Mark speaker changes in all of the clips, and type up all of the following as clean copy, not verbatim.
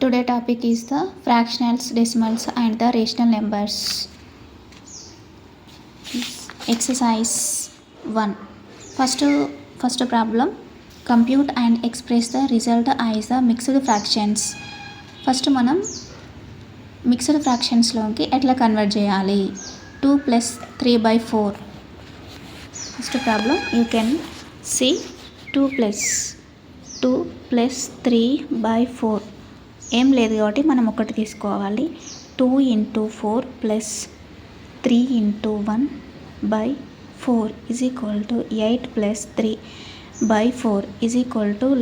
Speaker 1: Today topic is the fractionals, decimals and the rational numbers. Exercise 1. First problem. Compute and express the result as the mixed fractions. First మనం mixed ఫ్రాక్షన్స్లోకి ఎట్లా convert చేయాలి. 2 + 3/4. First problem you can see 2 + 3/4 ఏం లేదు కాబట్టి మనం ఒకటి తీసుకోవాలి. 2 × 4 + 3 × 1/4 8 + 3/4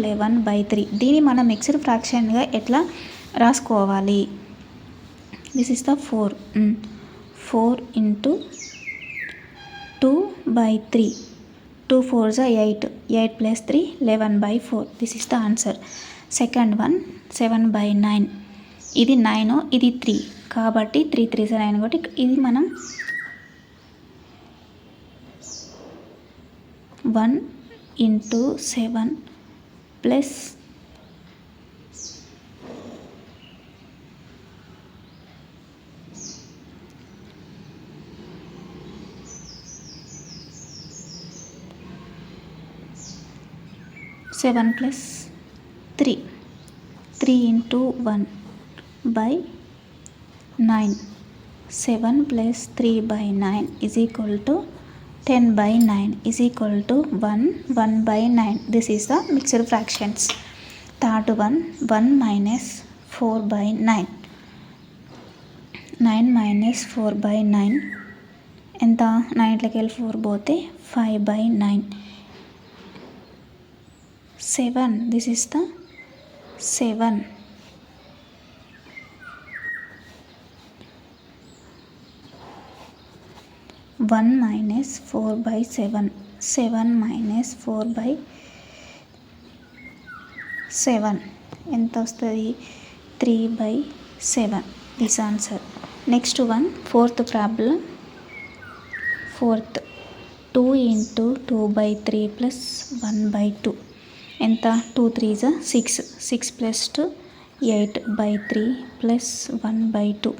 Speaker 1: 11/3. దీన్ని మనం మిక్స్డ్ ఫ్రాక్షన్గా ఎట్లా రాసుకోవాలి. This is the 4 × 2/3. 2 4s are 8 + 3 11/4. This is the answer. Second one 7/9. ఇది 9, ఇది 3 కాబట్టి 3 3s are 9 కాబట్టి ఇది మనం 1 × 7 + 7 + 3 3 × 1/9. 7 + 3/9 10/9 1/9. This is the mixed fractions. Third one 1 - 4/9. 9 - 4/9 ఎంత? 9లోకి వెళ్ళి 4 పోతే 5/9. 7. This is the 7. 1 - 4/7. 7 - 4/7 ఎంత వస్తుంది? 3/7. This answer. Next one fourth problem. 2 × 2/3 + 1/2 ఎంత? 2 3s are 6. 6 + 2 8/3 + 1/2.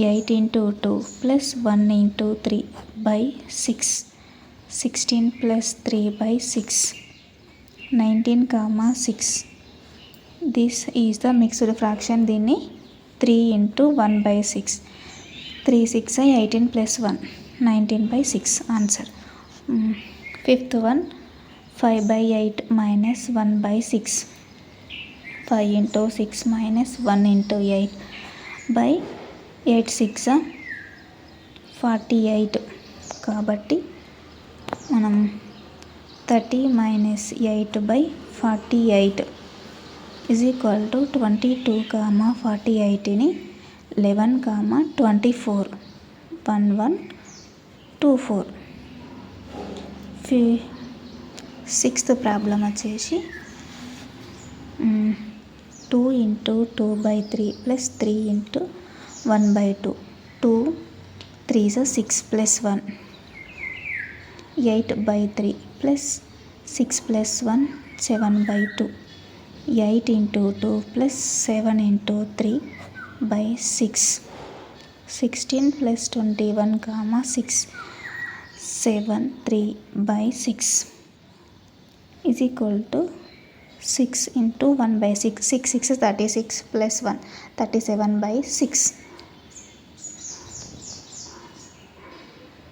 Speaker 1: 8 × 2 + 1 × 3/6. 16 + 3/6 19, 6. This is the mixed fraction. దీన్ని 3 × 1/6. 3 6 18 + 1 19/6 ఆన్సర్. Fifth one 5/8 - 1/6. 5 × 6 - 1 × 8/8 6 48 కాబట్టి మనం 30 - 8/48 22, 48ని 11, 24 1124. సిక్స్త్ ప్రాబ్లం వచ్చేసి 2 × 2/3 + 3 × 1/2. 2 3s are 6 + 1 8/3 + 6 + 1 7/2. 8 × 2 + 7 × 3/6. 16 + 21, 6 7 3/6 6 × 1/6. 6 6 36 + 1 37/6.